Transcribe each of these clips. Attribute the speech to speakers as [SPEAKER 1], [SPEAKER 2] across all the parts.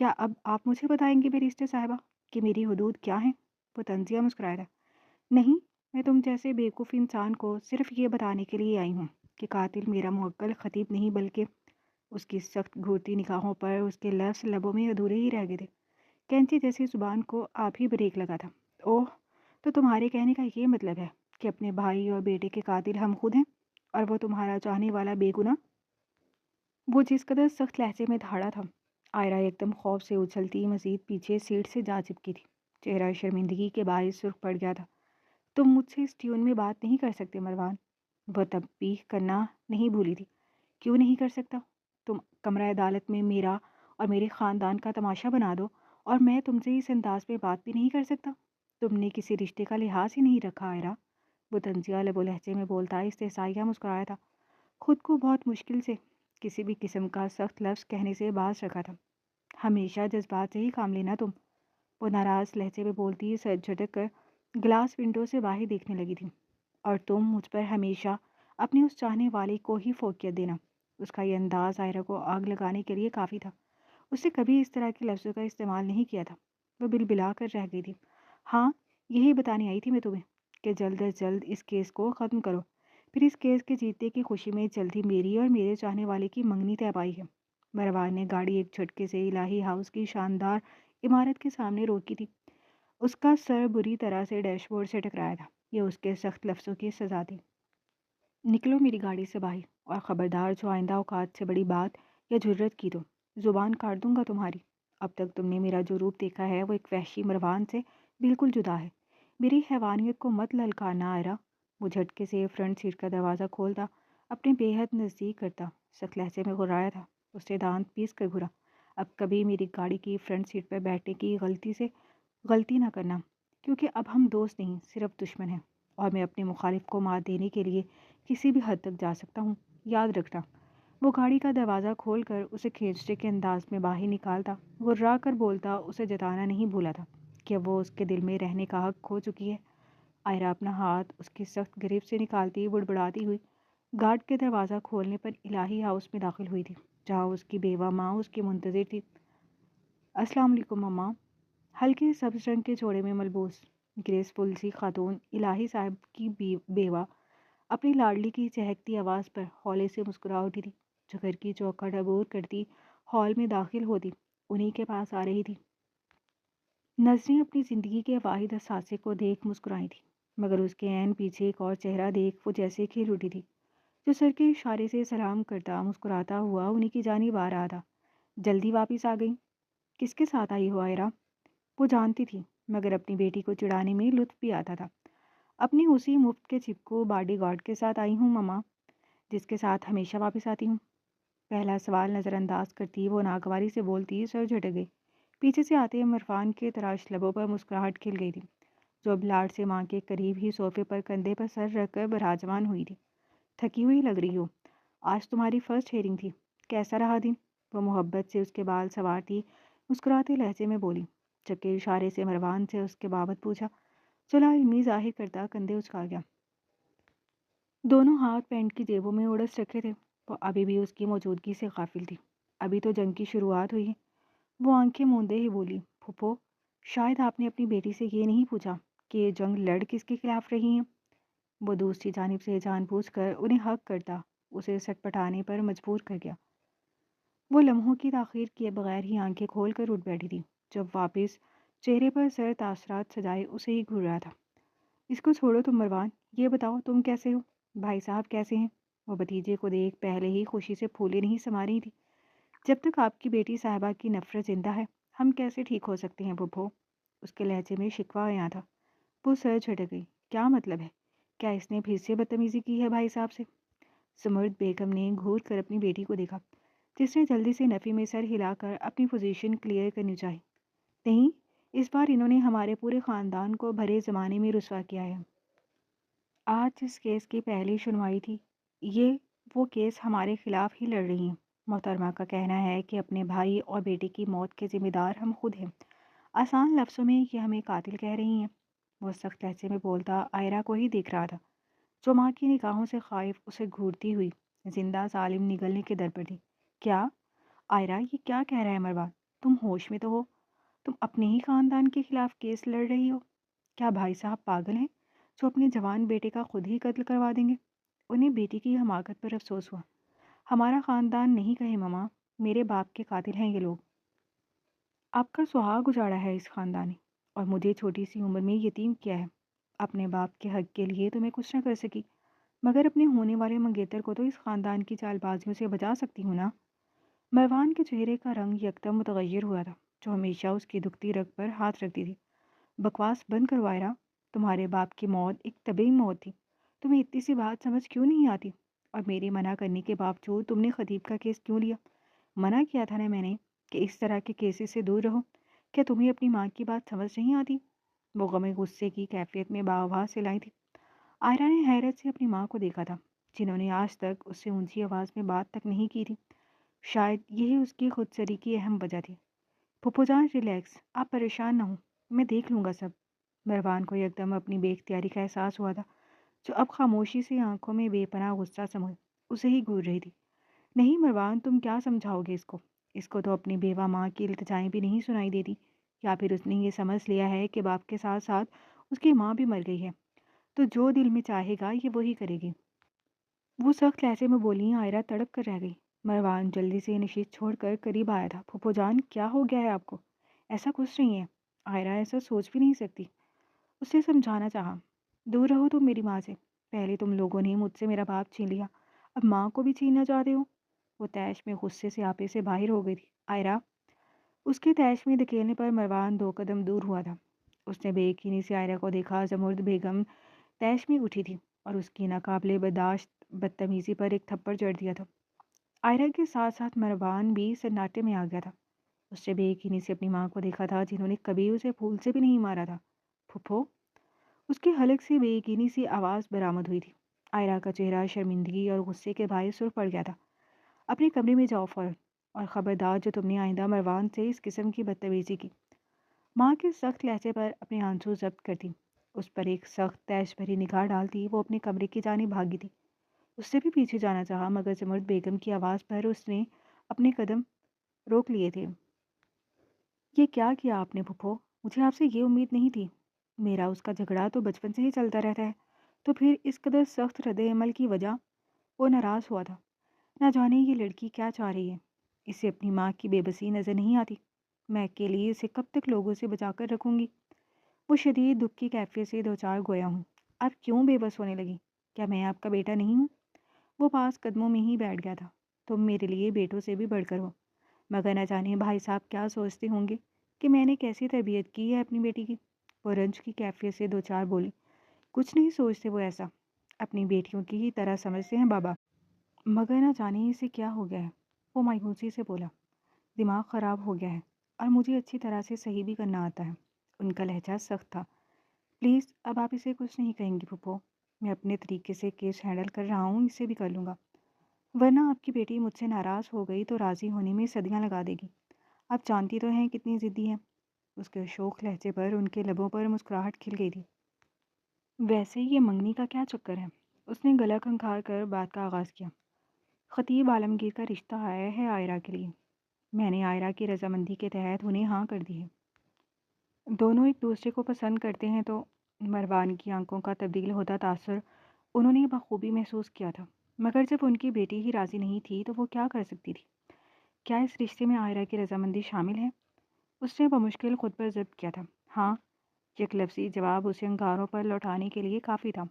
[SPEAKER 1] کیا اب آپ مجھے بتائیں گے بیرسٹر صاحبہ کہ میری حدود کیا ہیں؟ وہ طنزیہ مسکرایا تھا۔ نہیں، میں تم جیسے بیوقوف انسان کو صرف یہ بتانے کے لیے آئی ہوں کہ قاتل میرا موکل خطیب نہیں بلکہ اس کی سخت گھورتی نگاہوں پر اس کے لفظ لبوں میں ادھورے ہی رہ گئے تھے۔ کینچی جیسی زبان کو آپ ہی بریک لگا تھا۔ اوہ، تو تمہارے کہنے کا یہ مطلب ہے کہ اپنے بھائی اور بیٹے کے قاتل ہم خود ہیں اور وہ تمہارا چاہنے والا بے گناہ؟ وہ جس قدر سخت لہجے میں دھاڑا تھا، آئرہ ایک دم خوف سے اچھلتی مزید پیچھے سیٹ سے جا چپکی تھی۔ چہرہ شرمندگی کے باعث سرخ پڑ گیا تھا۔ تم مجھ سے اس ٹیون میں بات نہیں کر سکتے مروان، وہ تنبیہ کرنا نہیں بھولی تھی۔ کیوں نہیں کر سکتا؟ تم کمرہ عدالت میں میرا اور میرے خاندان کا تماشا بنا دو اور میں تم سے اس انداز میں بات بھی نہیں کر سکتا؟ تم نے کسی رشتے کا لحاظ ہی نہیں رکھا آئرہ، وہ طنزیہ لب و لہجے میں بولتا استحصائیہ مسکرایا تھا۔ خود کو بہت مشکل سے کسی بھی قسم کا سخت لفظ کہنے سے باز رکھا تھا۔ ہمیشہ جذبات سے ہی کام لینا تم، وہ ناراض لہجے میں بولتی سر جھٹک کر گلاس ونڈو سے باہر دیکھنے لگی تھی۔ اور تم مجھ پر ہمیشہ اپنے اس چاہنے والے کو ہی فوقیت دینا۔ اس کا یہ انداز آئرہ کو آگ لگانے کے لیے کافی تھا۔ اس نے کبھی اس طرح کے لفظوں کا استعمال نہیں کیا تھا۔ وہ بلبلا کر رہ گئی تھی۔ ہاں، یہی بتانے آئی تھی میں تمہیں کہ جلد از جلد اس کیس کو ختم کرو، پھر اس کیس کے جیتنے کی خوشی میں جلد ہی میری اور میرے چاہنے والے کی منگنی طے پائی ہے۔ مروان نے گاڑی ایک جھٹکے سے الہی ہاؤس کی شاندار عمارت کے سامنے روکی تھی۔ اس کا سر بری طرح سے ڈیش بورڈ سے ٹکرایا تھا۔ یہ اس کے سخت لفظوں کی سزا تھی۔ نکلو میری گاڑی سے باہر، اور خبردار جو آئندہ اوقات سے بڑی بات یا جرت کی تو زبان کاٹ دوں گا تمہاری۔ اب تک تم نے میرا جو روپ دیکھا ہے وہ ایک وحشی مروان سے بالکل جدا ہے۔ میری حیوانیت کو مت للکارنا آئرہ، وہ جھٹکے سے فرنٹ سیٹ کا دروازہ کھولتا، اپنے بے حد نزدیک کرتا، سخت لہجے میں غرایا تھا۔ اس نے دانت پیس کر گھورا۔ اب کبھی میری گاڑی کی فرنٹ سیٹ پر بیٹھنے کی غلطی نہ کرنا، کیونکہ اب ہم دوست نہیں صرف دشمن ہیں، اور میں اپنے مخالف کو مار دینے کے لیے کسی بھی حد تک جا سکتا ہوں، یاد رکھنا۔ وہ گاڑی کا دروازہ کھول کر اسے کھینچنے کے انداز میں باہر نکالتا، غرا کر بولتا، اسے جتانا نہیں بھولا تھا کہ وہ اس کے دل میں رہنے کا حق کھو چکی ہے۔ آئرہ اپنا ہاتھ اس کی سخت گریپ سے نکالتی بڑبڑاتی ہوئی گارڈ کے دروازہ کھولنے پر الہی ہاؤس میں داخل ہوئی تھی، جہاں اس کی بیوہ ماں اس کی منتظر تھی۔ السلام علیکم ماما، ہلکے سبز رنگ کے جوڑے میں ملبوس گریس فل سی خاتون الہی صاحب کی بیوہ اپنی لاڈلی کی چہکتی آواز پر ہولے سے مسکرا اٹھی تھی، جو گھر کی چوکھٹ عبور کرتی ہال میں داخل ہوتی انہی کے پاس آ رہی تھی۔ نظریں اپنی زندگی کے واحد اثاثے کو دیکھ مسکرائی تھی، مگر اس کے عین پیچھے ایک اور چہرہ دیکھ وہ جیسے کھل اٹھی تھی، جو سر کے اشارے سے سلام کرتا مسکراتا ہوا انہی کی جانب آ رہا تھا۔ جلدی واپس آ گئی؟ کس کے ساتھ آئی ہو آئرہ؟ وہ جانتی تھی، مگر اپنی بیٹی کو چڑھانے میں لطف بھی آتا تھا۔ اپنی اسی مفت کے چپکو باڈی گارڈ کے ساتھ آئی ہوں ماما، جس کے ساتھ ہمیشہ واپس آتی ہوں۔ پہلا سوال نظر انداز کرتی وہ ناگواری سے بولتی سر جھٹک گئی۔ پیچھے سے آتے عرفان کے تراش لبوں پر مسکراہٹ کھل گئی تھی، جو اب لاڈ سے ماں کے قریب ہی صوفے پر کندھے پر سر رکھ کر براجمان ہوئی تھی۔ تھکی ہوئی لگ رہی ہو، آج تمہاری فرسٹ ہیئرنگ تھی، کیسا رہا دن؟ وہ محبت سے اس کے بال سنوارتی مسکراتے لہجے میں بولی، جبکہ اشارے سے مروان سے اس کے بابت پوچھا۔ چلا علمی ظاہر کرتا کندھے اچکا گیا۔ دونوں ہاتھ پینٹ کی جیبوں میں اڑس رکھے تھے۔ وہ ابھی بھی اس کی موجودگی سے غافل تھی۔ ابھی تو جنگ کی شروعات ہوئی ہے۔ وہ آنکھیں موندے ہی بولی، پھوپھو، شاید آپ نے اپنی بیٹی سے یہ نہیں پوچھا کہ یہ جنگ لڑ کس کے خلاف رہی ہیں؟ وہ دوسری جانب سے جان بوجھ کر انہیں حق کرتا اسے سٹ پٹانے پر مجبور کر گیا۔ وہ لمحوں کی تاخیر کیے بغیر ہی آنکھیں کھول کر اٹھ بیٹھی تھی، جب واپس چہرے پر سر تاثرات سجائے اسے ہی گھور رہا تھا۔ اس کو چھوڑو تم مروان، یہ بتاؤ تم کیسے ہو؟ بھائی صاحب کیسے ہیں؟ وہ بھتیجے کو دیکھ پہلے ہی خوشی سے پھولے نہیں سما رہی تھی۔ جب تک آپ کی بیٹی صاحبہ کی نفرت زندہ ہے ہم کیسے ٹھیک ہو سکتے ہیں پھوپھو؟ اس کے لہجے میں شکوہ آیا تھا۔ وہ سر جھٹک گئی۔ کیا مطلب ہے؟ کیا اس نے پھر سے بدتمیزی کی ہے بھائی صاحب سے؟ سمرد بیگم نے گھور کر اپنی بیٹی کو دیکھا، جس نے جلدی سے نفی میں سر ہلا کر اپنی پوزیشن کلیئر کرنی چاہی۔ نہیں، اس بار انہوں نے ہمارے پورے خاندان کو بھرے زمانے میں رسوا کیا ہے۔ آج جس کیس کی پہلی سنوائی تھی، یہ وہ کیس ہمارے خلاف ہی لڑ رہی ہیں۔ محترمہ کا کہنا ہے کہ اپنے بھائی اور بیٹے کی موت کے ذمہ دار ہم خود ہیں۔ آسان لفظوں میں یہ ہمیں قاتل کہہ رہی ہیں۔ وہ سخت لہجے میں بولتا آئرہ کو ہی دیکھ رہا تھا، جو ماں کی نگاہوں سے خائف اسے گھورتی ہوئی زندہ ظالم نگلنے کے در پر تھی۔ کیا؟ آئرہ یہ کیا کہہ رہا ہے مروان؟ تم ہوش میں تو ہو؟ تم اپنے ہی خاندان کے خلاف کیس لڑ رہی ہو؟ کیا بھائی صاحب پاگل ہیں جو اپنے جوان بیٹے کا خود ہی قتل کروا دیں گے؟ انہیں بیٹی کی حماقت پر افسوس ہوا۔ ہمارا خاندان نہیں کہے ماما، میرے باپ کے قاتل ہیں یہ لوگ۔ آپ کا سہاگ اجاڑا ہے اس خاندان نے، اور مجھے چھوٹی سی عمر میں یتیم کیا ہے۔ اپنے باپ کے حق کے لیے تو میں کچھ نہ کر سکی، مگر اپنے ہونے والے منگیتر کو تو اس خاندان کی چال بازیوں سے بچا سکتی ہوں نا۔ مروان کے چہرے کا رنگ یکدم متغیر ہوا تھا، جو ہمیشہ اس کی دکھتی رگ پر ہاتھ رکھتی تھی۔ بکواس بند کرو آئرہ، تمہارے باپ کی موت ایک طبیعی موت تھی، تمہیں اتنی سی بات سمجھ کیوں نہیں آتی؟ اور میرے منع کرنے کے باوجود تم نے خطیب کا کیس کیوں لیا؟ منع کیا تھا نا میں نے کہ اس طرح کے کیسز سے دور رہو۔ کیا تمہیں اپنی ماں کی بات سمجھ نہیں آتی؟ وہ غم غصے کی کیفیت میں باوبا سے لائی تھی۔ آئرہ نے حیرت سے اپنی ماں کو دیکھا تھا، جنہوں نے آج تک اس سے اونچی آواز میں بات تک نہیں کی تھی۔ شاید یہی اس کی خودسری کی اہم وجہ تھی۔ پھپھو جان ریلیکس، آپ پریشان نہ ہوں، میں دیکھ لوں گا سب۔ مروان کو یکدم اپنی بے اختیاری کا احساس ہوا تھا، جو اب خاموشی سے آنکھوں میں بے پناہ غصہ سمجھ اسے ہی گور رہی تھی۔ نہیں مروان، تم کیا سمجھاؤ گے اس کو؟ اس کو تو اپنی بیوہ ماں کی التجائیں بھی نہیں سنائی دیتی، یا پھر اس نے یہ سمجھ لیا ہے کہ باپ کے ساتھ ساتھ اس کی ماں بھی مر گئی ہے، تو جو دل میں چاہے گا یہ وہی کرے گی۔ وہ سخت لہجے میں بولی۔ آئرہ تڑپ کر رہ گئی۔ مروان جلدی سے نشست چھوڑ کر قریب آیا تھا۔ پھپھو جان کیا ہو گیا ہے آپ کو؟ ایسا کچھ نہیں ہے، آئرہ ایسا سوچ بھی نہیں سکتی۔ اسے سمجھانا چاہا، دور رہو تم میری ماں سے، پہلے تم لوگوں نے مجھ سے میرا باپ چھین لیا، اب ماں کو بھی چھیننا چاہتے ہو؟ وہ تیش میں غصے سے آپے سے باہر ہو گئی تھی۔ آئرہ، اس کے تیش میں دھکیلنے پر مروان 2 قدم دور ہوا تھا۔ اس نے بے یقینی سے آئرہ کو دیکھا۔ زمرد بیگم تیش میں اٹھی تھی اور اس کی ناقابل برداشت بدتمیزی پر ایک تھپڑ جڑ دیا تھا۔ آئرہ کے ساتھ ساتھ مروان بھی سناٹے میں آ گیا تھا۔ اس نے بے یقینی سے اپنی ماں کو دیکھا تھا، جنہوں نے کبھی اسے پھول سے بھی نہیں مارا تھا۔ پھپھو، اس کے حلق سے بے یقینی سی آواز برآمد ہوئی تھی۔ آئرہ کا چہرہ شرمندگی اور غصے کے باعث سرخ پڑ گیا تھا۔ اپنے کمرے میں جاؤ فوراً، اور خبردار جو تم نے آئندہ مروان سے اس قسم کی بدتمیزی کی۔ ماں کے سخت لہجے پر اپنے آنسو ضبط کرتی، اس پر ایک سخت تیش بھری نگاہ ڈالتی وہ اپنے کمرے کی جانب بھاگی تھی۔ اس سے بھی پیچھے جانا چاہا، مگر زمرد بیگم کی آواز پر اس نے اپنے قدم روک لیے تھے۔ یہ کیا کیا آپ نے پھپھو؟ مجھے آپ سے یہ امید نہیں تھی۔ میرا اس کا جھگڑا تو بچپن سے ہی چلتا رہتا ہے، تو پھر اس قدر سخت رد عمل کی وجہ؟ وہ ناراض ہوا تھا۔ نہ جانے یہ لڑکی کیا چاہ رہی ہے، اسے اپنی ماں کی بے بسی نظر نہیں آتی۔ میں اکیلی اسے کب تک لوگوں سے بچا کر رکھوں گی؟ وہ شدید دکھ کی کیفیت سے دوچار گویا ہوں۔ آپ کیوں بے بس ہونے لگی؟ کیا میں آپ کا بیٹا نہیں ہوں؟ وہ پاس قدموں میں ہی بیٹھ گیا تھا۔ تم میرے لیے بیٹوں سے بھی بڑھ کر ہو، مگر نہ جانے بھائی صاحب کیا سوچتے ہوں گے کہ میں نے کیسی تربیت کی ہے اپنی بیٹی کی۔ وہ رنج کی کیفیت سے دوچار بولی۔ کچھ نہیں سوچتے وہ ایسا، اپنی بیٹیوں کی ہی طرح سمجھتے ہیں بابا، مگر نہ جانے اسے کیا ہو گیا ہے۔ وہ مایوسی سے بولا۔ دماغ خراب ہو گیا ہے، اور مجھے اچھی طرح سے صحیح بھی کرنا آتا ہے۔ ان کا لہجہ سخت تھا۔ پلیز اب آپ اسے کچھ نہیں کہیں گی پھپھو، میں اپنے طریقے سے کیس ہینڈل کر رہا ہوں، اسے بھی کر لوں گا، ورنہ آپ کی بیٹی مجھ سے ناراض ہو گئی تو راضی ہونے میں صدیاں لگا دے گی۔ آپ جانتی تو ہیں کتنی ضدی ہیں۔ اس کے شوخ لہجے پر ان کے لبوں پر مسکراہٹ کھل گئی تھی۔ ویسے یہ منگنی کا کیا چکر ہے؟ اس نے گلا کھنکھار کر بات کا آغاز کیا۔ خطیب عالمگیر کا رشتہ آیا ہے آئرہ کے لیے، میں نے آئرہ کی رضامندی کے تحت انہیں ہاں کر دی ہے۔ دونوں ایک دوسرے کو پسند کرتے ہیں تو؟ مروان کی آنکھوں کا تبدیل ہوتا تاثر انہوں نے بخوبی محسوس کیا تھا، مگر جب ان کی بیٹی ہی راضی نہیں تھی تو وہ کیا کر سکتی تھی؟ کیا اس رشتے میں آئرہ کی رضامندی شامل ہے؟ اس نے بمشکل خود پر ضبط کیا تھا۔ ہاں، یک لفظی جواب اسے انگاروں پر لوٹانے کے لیے کافی تھا۔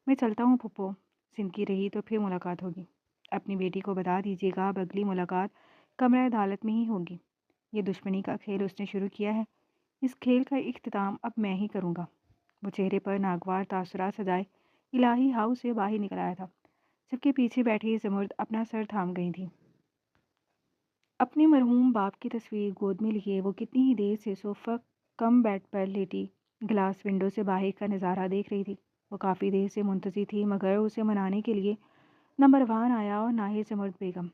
[SPEAKER 1] میں چلتا ہوں پھپھو، زندگی رہی تو پھر ملاقات ہوگی۔ اپنی بیٹی کو بتا دیجیے گا اب اگلی ملاقات کمرہ عدالت میں ہی ہوگی۔ یہ دشمنی کا کھیل اس نے شروع کیا ہے، اس کھیل کا اختتام اب میں ہی کروں گا۔ وہ چہرے پر ناگوار تاثرات سجائے الہی ہاؤس سے باہر نکل آیا تھا، جبکہ پیچھے بیٹھی زمرد اپنا سر تھام گئی تھی۔ اپنے مرحوم باپ کی تصویر گود میں لیے وہ کتنی ہی دیر سے صوفہ کم بیڈ پر لیٹی گلاس ونڈو سے باہر کا نظارہ دیکھ رہی تھی۔ وہ کافی دیر سے منتظر تھی، مگر اسے منانے کے لیے نہ مروان آیا اور نہ ہی زمرد بیگم۔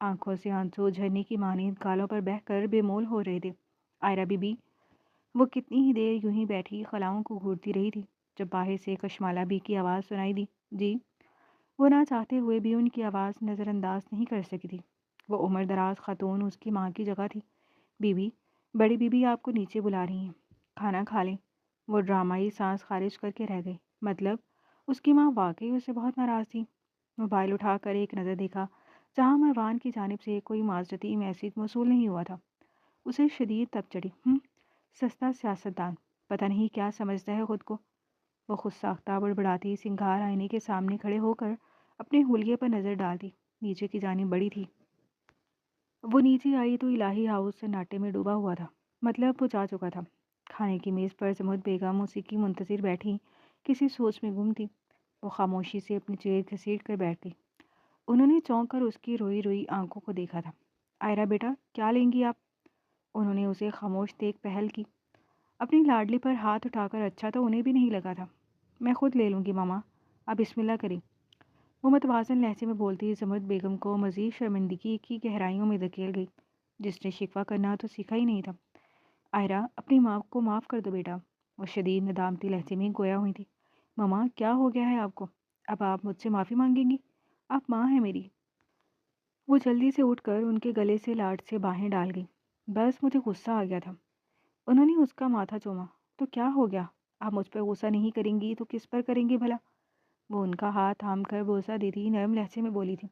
[SPEAKER 1] آنکھوں سے آنسو جھرنے کی مانند گالوں پر بہہ کر بے مول ہو رہے تھے۔ آئرہ بی بی، وہ کتنی ہی دیر یوں ہی بیٹھی خلاؤں کو گھورتی رہی تھی، جب باہر سے کشمالہ بی کی آواز سنائی دی۔ جی؟ وہ نہ چاہتے ہوئے بھی ان کی آواز نظر انداز نہیں کر سکی تھی۔ وہ عمر دراز خاتون اس کی ماں کی جگہ تھی، بیوی، بڑی بیوی آپ کو نیچے بلا رہی ہیں، کھانا کھا لیں۔ وہ ڈرامائی سانس خارج کر کے رہ گئی۔ مطلب اس کی ماں واقعی اسے بہت ناراض تھی۔ موبائل اٹھا کر ایک نظر دیکھا جہاں مروان کی جانب سے کوئی معذرتی میسیج موصول نہیں ہوا تھا۔ اسے شدید تب چڑھی۔ سستا سیاستدان، پتہ نہیں کیا سمجھتا ہے خود کو۔ وہ خود ساختہ بڑبڑاتی سنگھار آئینے کے سامنے کھڑے ہو کر اپنے حلیے پر نظر ڈالتی۔ نیچے کی جانب بڑی تھی۔ وہ نیچے آئی تو الہی ہاؤس سناٹے میں ڈوبا ہوا تھا۔ مطلب وہ جا چکا تھا۔ کھانے کی میز پر زمرد بیگم اسی کی منتظر بیٹھی کسی سوچ میں گم تھی۔ وہ خاموشی سے اپنی چیئر گھسیٹ کر بیٹھ گئی۔ انہوں نے چونک کر اس کی روئی روئی آنکھوں کو دیکھا تھا۔ آئرہ بیٹا، کیا لیں گی آپ؟ انہوں نے اسے خاموش دیکھ پہل کی۔ اپنی لاڈلی پر ہاتھ اٹھا کر اچھا تو انہیں بھی نہیں لگا تھا۔ میں خود لے لوں گی ماما، آپ بسم اللہ کریں۔ وہ متوازن لہجے میں بولتی زمرد بیگم کو مزید شرمندگی کی گہرائیوں میں دھکیل گئی، جس نے شکوہ کرنا تو سیکھا ہی نہیں تھا۔ آئرہ، اپنی ماں کو معاف کر دو بیٹا۔ وہ شدید ندامتی لہجے میں گویا ہوئی تھی۔ ماما، کیا ہو گیا ہے آپ کو؟ اب آپ مجھ سے معافی مانگیں گی؟ آپ ماں ہیں میری۔ وہ جلدی سے اٹھ کر ان کے گلے سے لاڈ سے باہیں ڈال گئی۔ بس مجھے غصہ آ گیا تھا۔ انہوں نے اس کا ماتھا چوما۔ تو کیا ہو گیا؟ آپ مجھ پر غصہ نہیں کریں گی تو کس پر کریں گی بھلا؟ وہ ان کا ہاتھ تھام کر بوسہ دیتی نرم لہجے میں بولی تھی۔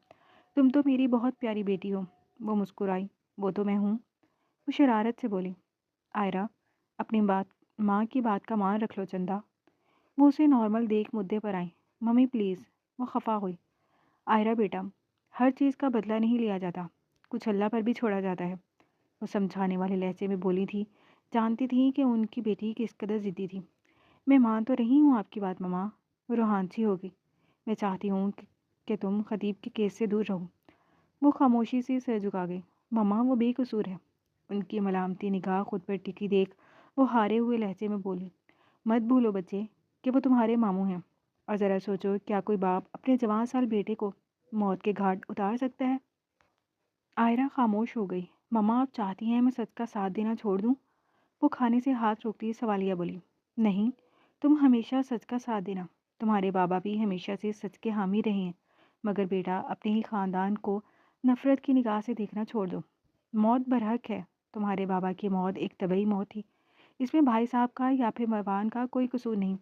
[SPEAKER 1] تم تو میری بہت پیاری بیٹی ہو۔ وہ مسکرائی۔ وہ تو میں ہوں۔ وہ شرارت سے بولی۔ آئرہ، اپنی ماں کی بات کا مان رکھ لو چندہ۔ وہ اسے نارمل دیکھ مدعے پر آئیں۔ Mummy please. وہ خفا ہوئی۔ آئرہ بیٹا، ہر چیز کا بدلہ نہیں لیا جاتا، کچھ اللہ پر بھی چھوڑا جاتا ہے۔ وہ سمجھانے والے لہجے میں بولی تھی، جانتی تھی کہ ان کی بیٹی کس قدر ضدی تھی۔ میں مان تو رہی ہوں آپ کی بات ماما۔ وہ روحانسی ہو گئی۔ میں چاہتی ہوں کہ تم خطیب کے کیس سے دور رہو۔ وہ خاموشی سے سر جھکا گئی۔ ماما، وہ بے قصور ہے۔ ان کی ملامتی نگاہ خود پر ٹکی دیکھ وہ ہارے ہوئے لہجے میں بولی، مت بھولو بچے کہ وہ تمہارے ماموں ہیں، اور ذرا سوچو کیا کوئی باپ اپنے جوان سال بیٹے کو موت کے گھاٹ اتار سکتا ہے؟ آئرہ خاموش ہو گئی۔ ماما، آپ چاہتی ہیں میں سچ کا ساتھ دینا چھوڑ دوں؟ وہ کھانے سے ہاتھ روکتی سوالیہ بولی، نہیں، تم ہمیشہ سچ کا ساتھ دینا۔ تمہارے بابا بھی ہمیشہ سے سچ کے حامی رہے ہیں، مگر بیٹا اپنے ہی خاندان کو نفرت کی نگاہ سے دیکھنا چھوڑ دو۔ موت برحق ہے۔ تمہارے بابا کی موت ایک طبعی موت تھی، اس میں بھائی صاحب کا یا پھر مروان کا کوئی قصور نہیں۔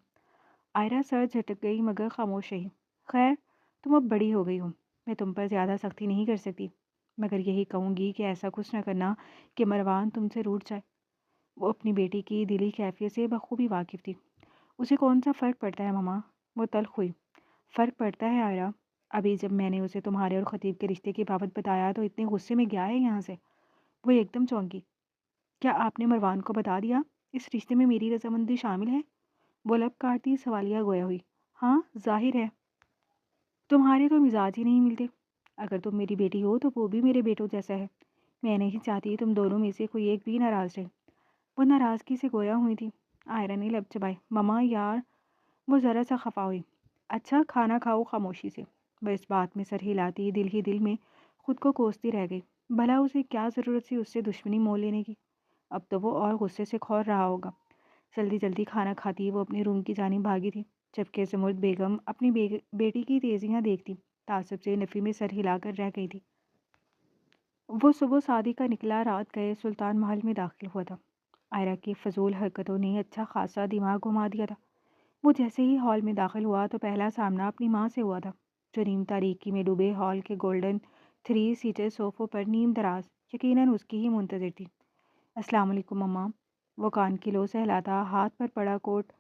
[SPEAKER 1] آئرہ سر جھٹک گئی مگر خاموش رہی۔ خیر، تم اب بڑی ہو گئی ہو، میں تم پر زیادہ سختی نہیں کر سکتی، مگر یہی کہوں گی کہ ایسا کچھ نہ کرنا کہ مروان تم سے روٹھ جائے۔ وہ اپنی بیٹی کی دلی کیفیت سے بخوبی واقف تھی۔ اسے کون سا فرق پڑتا ہے ماما؟ وہ تلخ ہوئی۔ فرق پڑتا ہے آئرہ۔ ابھی جب میں نے اسے تمہارے اور خطیب کے رشتے کی بابت بتایا تو اتنے غصے میں گیا ہے یہاں سے۔ وہ ایک دم چونکی۔ کیا آپ نے مروان کو بتا دیا اس رشتے میں میری رضامندی شامل ہے؟ وہ لب کاٹتی سوالیہ گویا ہوئی۔ ہاں، ظاہر ہے۔ تمہارے تو مزاج ہی نہیں ملتے۔ اگر تم میری بیٹی ہو تو وہ بھی میرے بیٹوں جیسا ہے۔ میں نہیں چاہتی تم دونوں میں سے کوئی ایک بھی ناراض رہے۔ وہ ناراضگی سے گویا ہوئی تھی۔ آئرہ نے لب چبائے۔ ماما یار۔ وہ ذرا سا خفا ہوئی۔ اچھا، کھانا کھاؤ خاموشی سے۔ وہ اس بات میں سر ہلاتی دل ہی دل میں خود کو کوستی رہ گئی۔ بھلا اسے کیا ضرورت تھی اس سے دشمنی مول لینے کی؟ اب تو وہ اور غصے سے کھور رہا ہوگا۔ جلدی جلدی کھانا کھاتی وہ اپنے روم کی جانب بھاگی تھی، جبکہ زمرد بیگم اپنی بیٹی کی تیزیاں دیکھتی تعصب سے نفی میں سر ہلا کر رہ گئی تھی۔ وہ صبح شادی کا نکلا رات گئے سلطان محل میں داخل ہوا تھا۔ آئرہ کی فضول حرکتوں نے اچھا خاصا دماغ گھما دیا تھا۔ وہ جیسے ہی ہال میں داخل ہوا تو پہلا سامنا اپنی ماں سے ہوا تھا، جو نیم تاریکی میں ڈوبے ہال کے گولڈن 3 سیٹر صوفوں پر نیم دراز یقیناً اس کی ہی منتظر تھی۔ السلام علیکم ماما۔ وہ کان کی لو سہلاتا ہاتھ پر پڑا کوٹ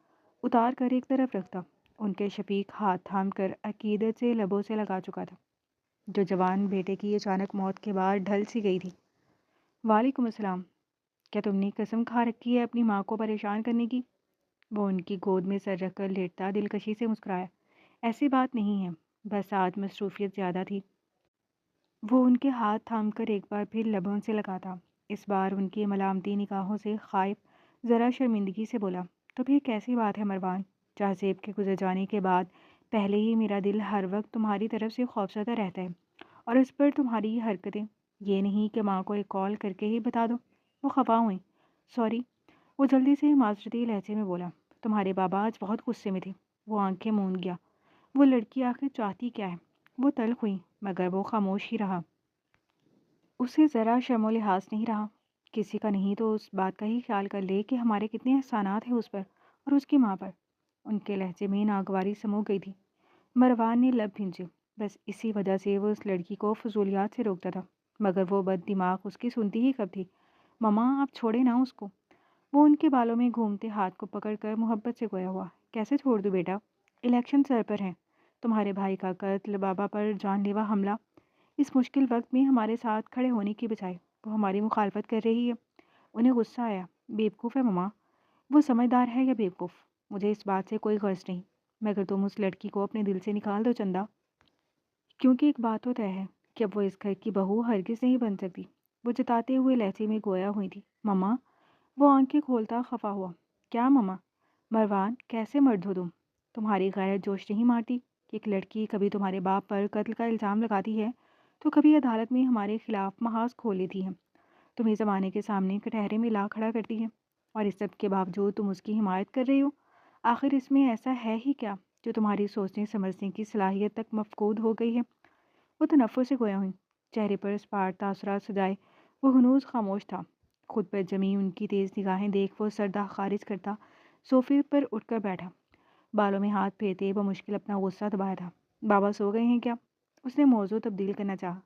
[SPEAKER 1] اتار کر ایک طرف رکھتا، ان کے شفیق ہاتھ تھام کر عقیدت سے لبوں سے لگا چکا تھا، جو جوان بیٹے کی اچانک موت کے بعد ڈھل سی گئی تھی۔ وعلیکم السلام۔ کیا تم نے قسم کھا رکھی ہے اپنی ماں کو پریشان کرنے کی؟ وہ ان کی گود میں سر رکھ کر لیٹتا دلکشی سے مسکرایا۔ ایسی بات نہیں ہے، بس آج مصروفیت زیادہ تھی۔ وہ ان کے ہاتھ تھام کر ایک بار پھر لبوں سے لگاتا، اس بار ان کی ملامتی نگاہوں سے خائف ذرا شرمندگی سے بولا، تو پھر کیسی بات ہے مروان؟ جہازیب کے گزر جانے کے بعد پہلے ہی میرا دل ہر وقت تمہاری طرف سے خوفزدہ رہتا ہے، اور اس پر تمہاری یہ حرکتیں، یہ نہیں کہ ماں کو ایک کال کر کے ہی بتا دو۔ وہ خفا ہوئیں۔ سوری۔ وہ جلدی سے معذرتی لہجے میں بولا، تمہارے بابا آج بہت غصے میں تھے۔ وہ آنکھیں موند گیا۔ وہ لڑکی آخر چاہتی کیا ہے؟ وہ تلخ ہوئی، مگر وہ خاموش ہی رہا۔ اسے ذرا شرم و لحاظ نہیں رہا۔ کسی کا نہیں تو اس بات کا ہی خیال کر لے کہ ہمارے کتنے احسانات ہیں اس پر اور اس کی ماں پر۔ ان کے لہجے میں ناگواری سمو گئی تھی۔ مروان نے لب بھینچے۔ بس اسی وجہ سے وہ اس لڑکی کو فضولیات سے روکتا تھا، مگر وہ بد دماغ اس کی سنتی ہی کب تھی۔ ماما آپ چھوڑے نہ اس کو۔ وہ ان کے بالوں میں گھومتے ہاتھ کو پکڑ کر محبت سے گویا ہوا۔ کیسے چھوڑ دوں بیٹا؟ الیکشن سر پر ہیں، تمہارے بھائی کا قتل، بابا پر جان لیوا حملہ، اس مشکل وقت میں ہمارے ساتھ کھڑے ہونے کی بجائے وہ ہماری مخالفت کر رہی ہے۔ انہیں غصہ آیا۔ بیوقوف ہے ماما، وہ سمجھدار ہے یا بیوقوف، مجھے اس بات سے کوئی غرض نہیں، مگر تم اس لڑکی کو اپنے دل سے نکال دو چندا، کیونکہ ایک بات تو طے ہے کہ اب وہ اس گھر کی بہو ہرگز نہیں بن سکتی۔ وہ جتاتے ہوئے لہجے میں گویا ہوئی تھی۔ ماما، وہ آنکھیں کھولتا خفا ہوا۔ کیا ماما؟ مروان کیسے مرد ہو تم؟ تمہاری غیرت جوش نہیں مارتی کہ ایک لڑکی کبھی تمہارے باپ پر قتل کا الزام لگاتی ہے تو کبھی عدالت میں ہمارے خلاف محاذ کھول لیتی ہے، تمہیں زمانے کے سامنے کٹہرے میں لا کھڑا کرتی ہے، اور اس سب کے باوجود تم اس کی حمایت کر رہی ہو؟ آخر اس میں ایسا ہے ہی کیا جو تمہاری سوچنے سمجھنے کی صلاحیت تک مفقود ہو گئی ہے؟ وہ تنفر سے گویا ہوئی، چہرے پر اسپاٹ تاثرات سجائے۔ وہ ہنوز خاموش تھا۔ خود پر جمی ان کی تیز نگاہیں دیکھ وہ سردہ خارج کرتا صوفے پر اٹھ کر بیٹھا، بالوں میں ہاتھ پھیرتے بمشکل اپنا غصہ دبایا تھا۔ بابا سو گئے ہیں کیا؟ اس نے موضوع تبدیل کرنا چاہا۔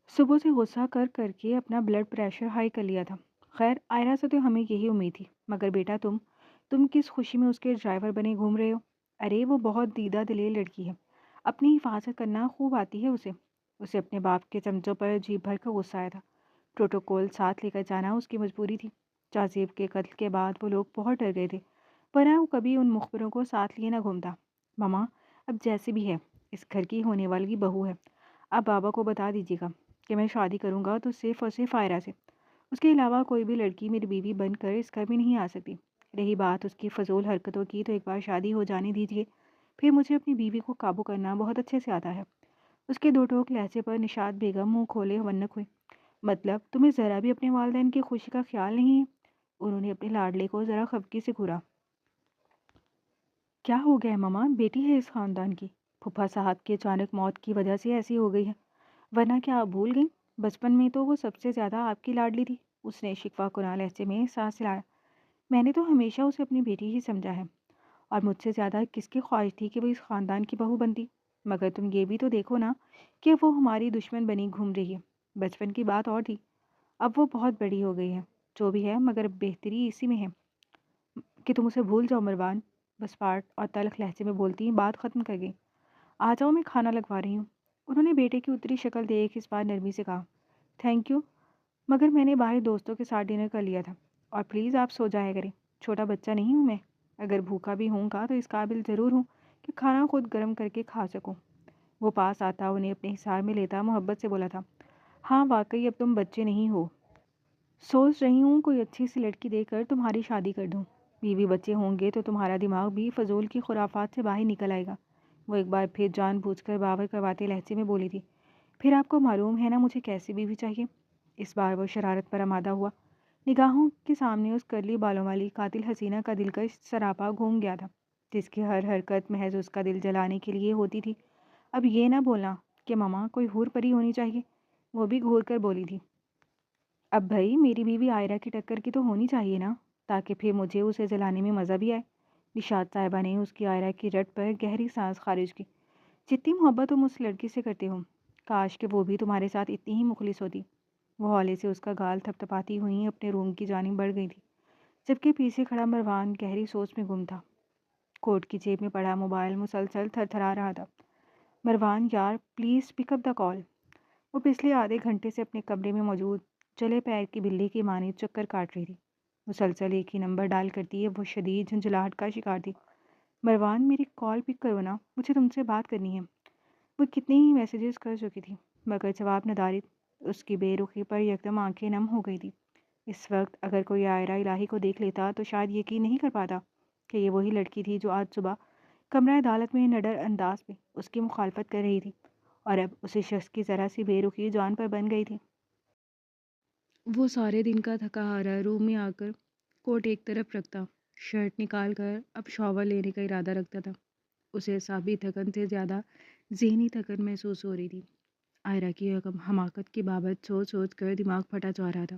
[SPEAKER 1] صبح سے غصہ کر کر کے اپنا بلڈ پریشر ہائی کر لیا تھا۔ خیر آئرہ سے تو ہمیں یہی امید تھی، مگر بیٹا تم کس خوشی میں اس کے ڈرائیور بنے گھوم رہے ہو؟ ارے وہ بہت دیدہ دلیر لڑکی ہے، اپنی حفاظت کرنا خوب آتی ہے اسے اپنے باپ کے چمچوں پر جی بھر کر غصہ آیا تھا۔ پروٹوکول ساتھ لے کر جانا اس کی مجبوری تھی۔ جازیب کے قتل کے بعد وہ لوگ بہت ڈر گئے تھے، ورنہ وہ کبھی ان مخبروں کو ساتھ لیے نہ گھومتا۔ ماما اب جیسے بھی ہے اس گھر کی ہونے والی بہو ہے، اب بابا کو بتا دیجیے گا کہ میں شادی کروں گا تو صرف اور صرف آئرہ سے، اس کے علاوہ کوئی بھی لڑکی میری بیوی بن کر اس گھر میں نہیں آ سکتی۔ رہی بات اس کی فضول حرکتوں کی تو ایک بار شادی ہو جانے دیجیے، پھر مجھے اپنی بیوی کو قابو کرنا بہت اچھے سے آتا ہے۔ اس کے دو ٹوک لہجے پر نشاط بیگم منہ کھولے ونک ہوئی۔ مطلب تمہیں ذرا بھی اپنے والدین کی خوشی کا خیال نہیں ہے؟ انہوں نے اپنے لاڈلے کو ذرا خفگی سے گھورا۔ کیا ہو گیا ہے ماما؟ بیٹی ہے اس خاندان کی، پھپھا صاحب کی اچانک موت کی وجہ سے ایسی ہو گئی ہے، ورنہ کیا آپ بھول گئیں؟ بچپن میں تو وہ سب سے زیادہ آپ کی لاڈلی تھی، اس نے شکوہ کناں لہجے میں سانس ہلایا۔ میں نے تو ہمیشہ اسے اپنی بیٹی ہی سمجھا ہے، اور مجھ سے زیادہ کس کی خواہش تھی کہ وہ اس خاندان کی بہو بنتی؟ مگر تم یہ بھی تو دیکھو نا کہ وہ ہماری دشمن بنی گھوم رہی ہے۔ بچپن کی بات اور تھی، اب وہ بہت بڑی ہو گئی ہے، جو بھی ہے، مگر بہتری اسی میں ہے کہ تم اسے بھول جاؤ مروان۔ بس پاٹ اور تلخ لہجے میں بولتی بات ختم کر گئی۔ آ جاؤ میں کھانا لگوا رہی ہوں۔ انہوں نے بیٹے کی اتری شکل دیکھ اس بار نرمی سے کہا، تھینک یو، مگر میں نے باہر دوستوں کے ساتھ ڈنر کر لیا تھا، اور پلیز آپ سو جایا کریں، چھوٹا بچہ نہیں ہوں میں، اگر بھوکا بھی ہوں گا تو اس قابل ضرور ہوں کہ کھانا خود گرم کر کے کھا سکوں۔ وہ پاس آتا انہیں اپنے حصار میں لیتا محبت سے بولا تھا، ہاں واقعی اب تم بچے نہیں ہو، سوچ رہی ہوں کوئی اچھی سی لڑکی دے کر تمہاری شادی کر دوں، بیوی بچے ہوں گے تو تمہارا دماغ بھی فضول کی خرافات سے باہر نکل آئے گا۔ وہ ایک بار پھر جان بوجھ کر باور کرواتے لہجے میں بولی تھی، پھر آپ کو معلوم ہے نا مجھے کیسی بیوی چاہیے؟ اس بار وہ شرارت پر آمادہ ہوا۔ نگاہوں کے سامنے اس کرلی بالوں والی قاتل حسینہ کا دلکش سراپا گھوم گیا تھا، جس کی ہر حرکت محض اس کا دل جلانے کے لیے ہوتی تھی۔ اب یہ نہ بولنا کہ ماما کوئی حور پری ہونی چاہیے، وہ بھی گھور کر بولی تھی۔ اب بھائی میری بیوی آئرہ کی ٹکر کی تو ہونی چاہیے نا، تاکہ پھر مجھے اسے جلانے میں مزہ بھی آئے۔ نشاط صاحبہ نے اس کی آئرہ کی رٹ پر گہری سانس خارج کی۔ جتنی محبت تم اس لڑکی سے کرتے ہو، کاش کہ وہ بھی تمہارے ساتھ اتنی ہی مخلص ہوتی۔ وہ ہولے سے اس کا گال تھپ تھپاتی ہوئی اپنے روم کی جانب بڑھ گئی تھی، جبکہ پیچھے کھڑا مروان گہری سوچ میں گم تھا۔ کوٹ کی جیب میں پڑا موبائل مسلسل تھر تھرا رہا تھا۔ مروان یار پلیز پک اپ دا کال۔ وہ پچھلے آدھے گھنٹے سے اپنے کمرے میں موجود چلے پیر کی بلی کی مانند چکر کاٹ رہی تھی، مسلسل ایک ہی نمبر ڈال کرتی ہے، وہ شدید جھنجھلاہٹ کا شکار تھی۔ مروان میری کال پک کرو نا، مجھے تم سے بات کرنی ہے۔ وہ کتنے ہی میسیجز کر چکی تھی، مگر جواب ندارد اس کی بے رخی پر یکدم آنکھیں نم ہو گئی تھی۔ اس وقت اگر کوئی آئرہ الہی کو دیکھ لیتا تو شاید یقین نہیں کر پاتا کہ یہ وہی لڑکی تھی جو آج صبح کمرہ عدالت میں نڈر انداز میں اس کی مخالفت کر رہی تھی، اور اب اسی شخص کی ذرا سی بے رخی جان پر بن گئی تھی۔ وہ سارے دن کا تھکا ہارا روم میں آ کر کوٹ ایک طرف رکھتا، شرٹ نکال کر اب شاور لینے کا ارادہ رکھتا تھا۔ اسے اعصابی تھکن سے زیادہ ذہنی تھکن محسوس ہو رہی تھی۔ آئرہ کی حماقت کی بابت سوچ سوچ کر دماغ پھٹا جا رہا تھا۔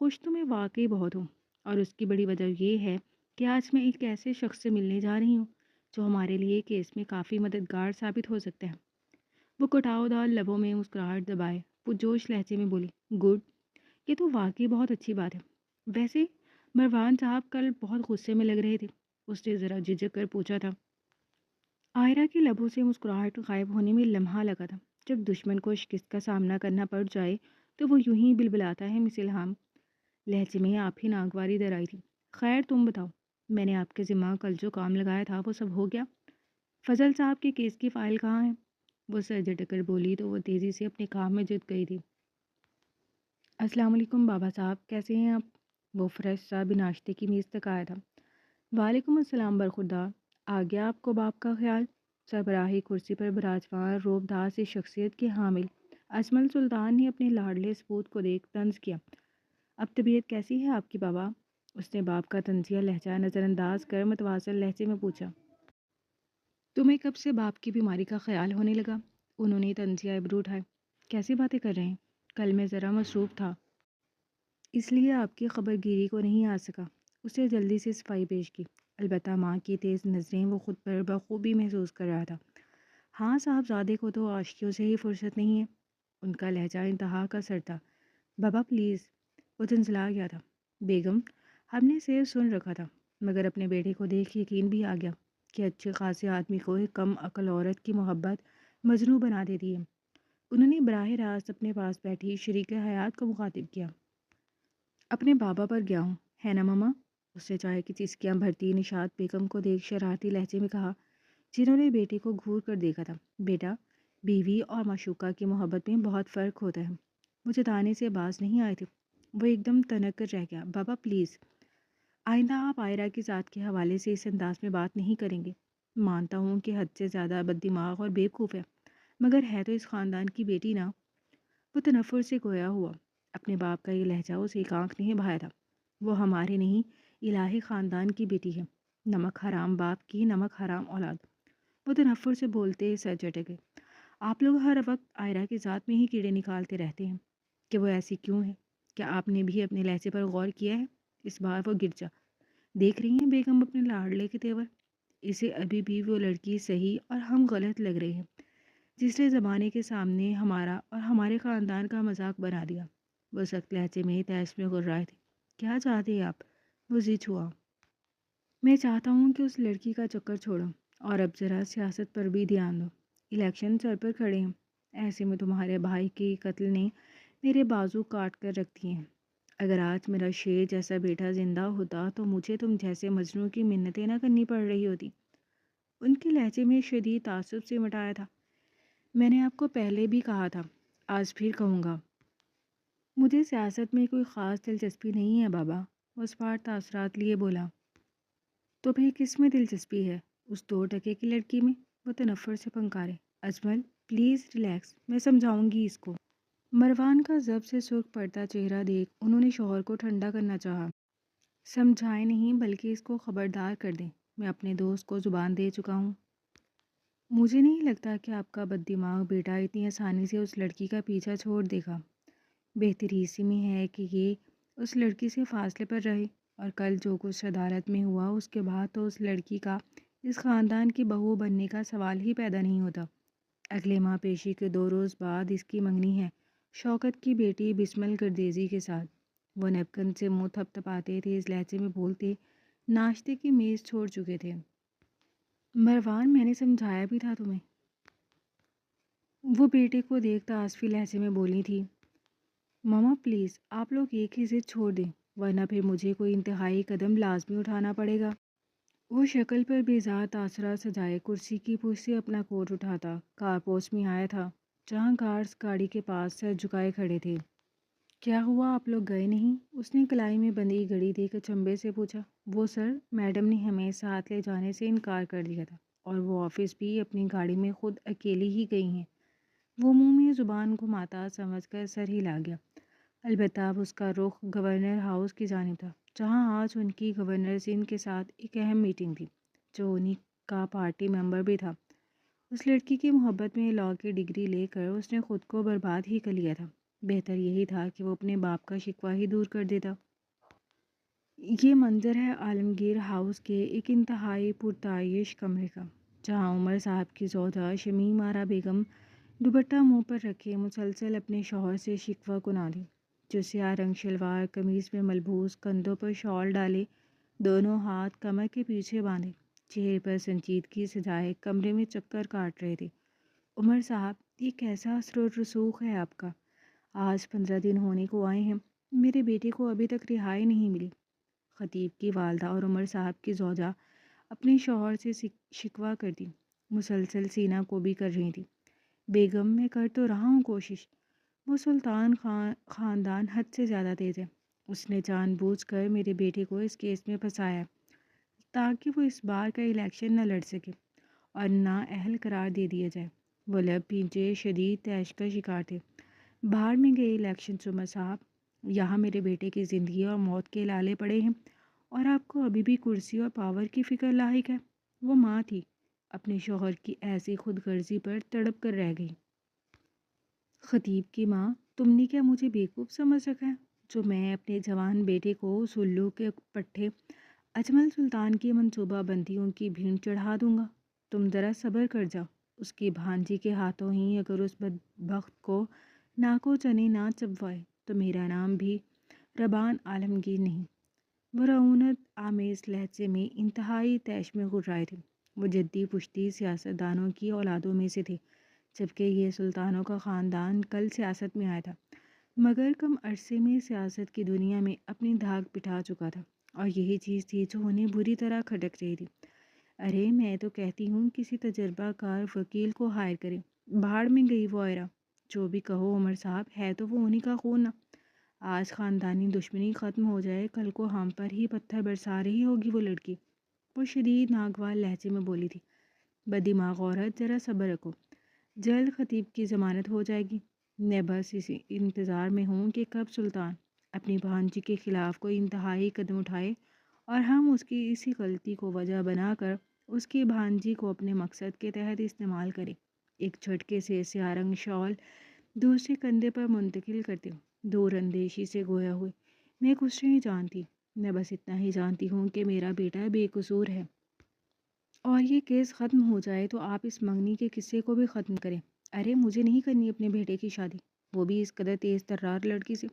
[SPEAKER 1] خوش تو میں واقعی بہت ہوں، اور اس کی بڑی وجہ یہ ہے کہ آج میں ایک ایسے شخص سے ملنے جا رہی ہوں جو ہمارے لیے کیس میں کافی مددگار ثابت ہو سکتا ہے۔ وہ کٹاؤ دار لبوں میں مسکراہٹ دبائے پرجوش لہجے میں بولی، گڈ، یہ تو واقعی بہت اچھی بات ہے۔ ویسے مروان صاحب کل بہت غصے میں لگ رہے تھے، اس نے ذرا جھجک کر پوچھا تھا۔ آئرہ کی لبوں سے مسکراہٹ غائب ہونے میں لمحہ لگا تھا۔ جب دشمن کو شکست کا سامنا کرنا پڑ جائے تو وہ یوں ہی بلبلاتا ہے مثل ہم لہجے میں آپ ہی ناگواری در آئی تھی۔ خیر تم بتاؤ، میں نے آپ کے ذمہ کل جو کام لگایا تھا وہ سب ہو گیا؟ فضل صاحب کے کیس کی فائل کہاں ہے؟ وہ سر جھٹک کر بولی تو وہ تیزی سے اپنے کام میں جت گئی تھی۔ السلام علیکم بابا صاحب، کیسے ہیں آپ؟ وہ فریش سا بھی ناشتے کی میز تک آیا تھا۔ وعلیکم السلام برخوردار، آ گیا آپ کو باپ کا خیال؟ سربراہی کرسی پر براجمان روب دار سی شخصیت کے حامل اجمل سلطان نے اپنے لاڈلے سپوت کو دیکھ طنز کیا۔ اب طبیعت کیسی ہے آپ کی بابا؟ اس نے باپ کا طنزیہ لہجہ نظر انداز کر متواضع لہجے میں پوچھا۔ تمہیں کب سے باپ کی بیماری کا خیال ہونے لگا؟ انہوں نے طنزیہ ابرو اٹھائے۔ کیسی باتیں کر رہے ہیں؟ کل میں ذرا مصروف تھا، اس لیے آپ کی خبر گیری کو نہیں آ سکا۔ اسے جلدی سے صفائی پیش کی۔ البتہ ماں کی تیز نظریں وہ خود پر بخوبی محسوس کر رہا تھا۔ ہاں صاحبزادے کو تو عاشقیوں سے ہی فرصت نہیں ہے۔ ان کا لہجہ انتہا کا سر تھا۔ بابا پلیز، وہ جھنجھلا گیا تھا۔ بیگم، ہم نے صرف سن رکھا تھا، مگر اپنے بیٹے کو دیکھ یقین بھی آ گیا کہ اچھے خاصے آدمی کو ایک کم عقل عورت کی محبت مجنوں بنا دیتی ہے۔ انہوں نے براہ راست اپنے پاس بیٹھی شریک حیات کو مخاطب کیا۔ اپنے بابا پر گیا ہوں، ہے نا ماما؟ اس نے چائے کی چسکیاں بھرتی نشاط بیگم کو دیکھ شرارتی لہجے میں کہا، جنہوں نے بیٹے کو گھور کر دیکھا تھا۔ بیٹا، بیوی اور معشوقہ کی محبت میں بہت فرق ہوتا ہے۔ وہ جتانے سے باز نہیں آئے تھے۔ وہ ایک دم تنک کر رہ گیا۔ بابا پلیز، آئندہ آپ آئرہ کی ذات کے حوالے سے اس انداز میں بات نہیں کریں گے۔ مانتا ہوں کہ حد سے زیادہ بد دماغ اور بیوقوف ہے، مگر ہے تو اس خاندان کی بیٹی نا۔ وہ تنفر سے گویا ہوا۔ اپنے باپ کا یہ لہجہ اسے ایک آنکھ نہیں بھایا تھا۔ وہ ہمارے نہیں، الہی خاندان کی بیٹی ہے۔ نمک حرام باپ کی نمک حرام اولاد۔ وہ تنفر سے بولتے سر چٹے گئے۔ آپ لوگ ہر وقت آئرہ کی ذات میں ہی کیڑے نکالتے رہتے ہیں کہ وہ ایسی کیوں ہے؟ کیا آپ نے بھی اپنے لہجے پر غور کیا ہے؟ اس بار وہ گر جا۔ دیکھ رہی ہیں بیگم اپنے لاڈلے کے تیور؟ اسے ابھی بھی وہ لڑکی صحیح اور ہم غلط لگ رہے ہیں، جس نے زمانے کے سامنے ہمارا اور ہمارے خاندان کا مذاق بنا دیا۔ وہ سخت لہجے میں تیش میں گر رہے تھے۔ کیا چاہتے ہیں آپ؟ وہ جی چھوا۔ میں چاہتا ہوں کہ اس لڑکی کا چکر چھوڑو اور اب ذرا سیاست پر بھی دھیان دو۔ الیکشن سر پر کھڑے ہیں، ایسے میں تمہارے بھائی کے قتل نے میرے بازو کاٹ کر رکھ دیے ہیں۔ اگر آج میرا شیر جیسا بیٹا زندہ ہوتا تو مجھے تم جیسے مجنوں کی منتیں نہ کرنی پڑ رہی ہوتی۔ ان کے لہجے میں شدید تعصب سے مٹایا تھا۔ میں نے آپ کو پہلے بھی کہا تھا، آج پھر کہوں گا، مجھے سیاست میں کوئی خاص دلچسپی نہیں ہے بابا۔ اس بار تاثرات لیے بولا۔ تو پھر کس میں دلچسپی ہے؟ اس 2 ٹکے کی لڑکی میں؟ وہ تنفر سے پنکارے۔ اجمل پلیز ریلیکس، میں سمجھاؤں گی اس کو۔ مروان کا ضب سے سرخ پڑتا چہرہ دیکھ انہوں نے شوہر کو ٹھنڈا کرنا چاہا۔ سمجھائیں نہیں بلکہ اس کو خبردار کر دیں، میں اپنے دوست کو زبان دے چکا ہوں۔ مجھے نہیں لگتا کہ آپ کا بد دماغ بیٹا اتنی آسانی سے اس لڑکی کا پیچھا چھوڑ دے گا۔ بہتری اسی میں ہے کہ یہ اس لڑکی سے فاصلے پر رہے، اور کل جو کچھ عدالت میں ہوا اس کے بعد تو اس لڑکی کا اس خاندان کی بہو بننے کا سوال ہی پیدا نہیں ہوتا۔ اگلے ماہ پیشی کے 2 روز بعد اس کی منگنی ہے، شوکت کی بیٹی بسمل گردیزی کے ساتھ۔ وہ نیپکن سے منہ تھپ تھپاتے تھے، اس لہجے میں بولتے ناشتے کی میز چھوڑ چکے تھے۔ مروان، میں نے سمجھایا بھی تھا تمہیں۔ وہ بیٹے کو دیکھتا آسفی لہجے میں بولی تھی۔ ماما پلیز، آپ لوگ ایک ہی ضد چھوڑ دیں، ورنہ پھر مجھے کوئی انتہائی قدم لازمی اٹھانا پڑے گا۔ وہ شکل پر بیزار تاثرات سجائے کرسی کی پشت سے اپنا کوٹ اٹھاتا کار پوسٹ میں آیا تھا، جہاں گارڈز گاڑی کے پاس سر جھکائے کھڑے تھے۔ کیا ہوا، آپ لوگ گئے نہیں؟ اس نے کلائی میں بندھی گھڑی دے کر چمبے سے پوچھا۔ وہ سر، میڈم نے ہمیں ساتھ لے جانے سے انکار کر دیا تھا، اور وہ آفس بھی اپنی گاڑی میں خود اکیلی ہی گئی ہیں۔ وہ منہ میں زبان گھماتا سمجھ کر سر ہلا گیا۔ البتہ اب اس کا رخ گورنر ہاؤس کی جانب تھا، جہاں آج ان کی گورنر سندھ کے ساتھ ایک اہم میٹنگ تھی، جو انہی کا پارٹی ممبر بھی تھا۔ اس لڑکی کی محبت میں لاء کی ڈگری لے کر اس نے خود کو برباد ہی کر لیا تھا۔ بہتر یہی تھا کہ وہ اپنے باپ کا شکوہ ہی دور کر دیتا۔ یہ منظر ہے عالمگیر ہاؤس کے ایک انتہائی پرتعیش کمرے کا، جہاں عمر صاحب کی زوجہ شمیم آرا بیگم دوپٹہ منہ پر رکھے مسلسل اپنے شوہر سے شکوہ کنادی، جو سیاہ رنگ شلوار قمیض میں ملبوس، کندھوں پر شال ڈالے، دونوں ہاتھ کمر کے پیچھے باندھے، چہرے پر سنجیدگی سجائے کمرے میں چکر کاٹ رہے تھے۔ عمر صاحب، یہ کیسا اثر و رسوخ ہے آپ کا؟ آج 15 دن ہونے کو آئے ہیں، میرے بیٹے کو ابھی تک رہائی نہیں ملی۔ خطیب کی والدہ اور عمر صاحب کی زوجہ اپنے شوہر سے شکوہ کرتی، مسلسل سینہ کو بھی کر رہی تھی۔ بیگم، میں کر تو رہا ہوں کوشش۔ وہ سلطان خاندان حد سے زیادہ تیز ہے۔ اس نے جان بوجھ کر میرے بیٹے کو اس کیس میں پھنسایا ہے تاکہ وہ اس بار کا الیکشن نہ لڑ سکے اور نہ اہل قرار دے دیا جائے۔ وہ لب بھینچے شدید طیش کا شکار تھے۔ باہر میں گئے الیکشن عمر صاحب، یہاں میرے بیٹے کی زندگی اور موت کے لالے پڑے ہیں اور آپ کو ابھی بھی کرسی اور پاور کی فکر لاحق ہے۔ وہ ماں تھی، اپنے شوہر کی ایسی خود غرضی پر تڑپ کر رہ گئی۔ خطیب کی ماں، تم نے کیا مجھے بیوقوف سمجھ رکھا ہے جو میں اپنے جوان بیٹے کو سلو کے پٹھے اجمل سلطان کی منصوبہ بندیوں کی بھیڑ چڑھا دوں گا؟ تم ذرا صبر کر جاؤ۔ اس کی بھانجی کے ہاتھوں ہی اگر اس بدبخت کو ناکو چنے نہ چبوائے تو میرا نام بھی ربان عالمگیر نہیں۔ وہ رعونت آمیز لہجے میں انتہائی طیش میں گھرائے تھے۔ وہ جدی پشتی سیاست دانوں کی اولادوں میں سے تھے، جبکہ یہ سلطانوں کا خاندان کل سیاست میں آیا تھا، مگر کم عرصے میں سیاست کی دنیا میں اپنی دھاک بٹھا چکا تھا، اور یہی چیز تھی جو انہیں بری طرح کھٹک رہی تھی۔ ارے میں تو کہتی ہوں کسی تجربہ کار وکیل کو ہائر کرے۔ بھاڑ میں گئی وہ ایرا، جو بھی کہو عمر صاحب، ہے تو وہ انہی کا خون نا۔ آج خاندانی دشمنی ختم ہو جائے، کل کو ہم پر ہی پتھر برسا رہی ہوگی وہ لڑکی۔ وہ شدید ناگوار لہجے میں بولی تھی۔ بددماغ عورت، ذرا صبر رکھو، جلد خطیب کی ضمانت ہو جائے گی۔ میں بس اسی انتظار میں ہوں کہ کب سلطان اپنی بھانجی کے خلاف کوئی انتہائی قدم اٹھائے اور ہم اس کی اسی غلطی کو وجہ بنا کر اس کی بھانجی کو اپنے مقصد کے تحت استعمال کریں۔ ایک جھٹکے سے سیاہ رنگ شال دوسرے کندھے پر منتقل کرتے دور اندیشی سے گویا ہوئے، میں کچھ نہیں جانتی، میں بس اتنا ہی جانتی ہوں کہ میرا بیٹا بے قصور ہے، اور یہ کیس ختم ہو جائے تو آپ اس منگنی کے قصے کو بھی ختم کریں۔ ارے مجھے نہیں کرنی اپنے بیٹے کی شادی، وہ بھی اس قدر تیز ترار لڑکی سے۔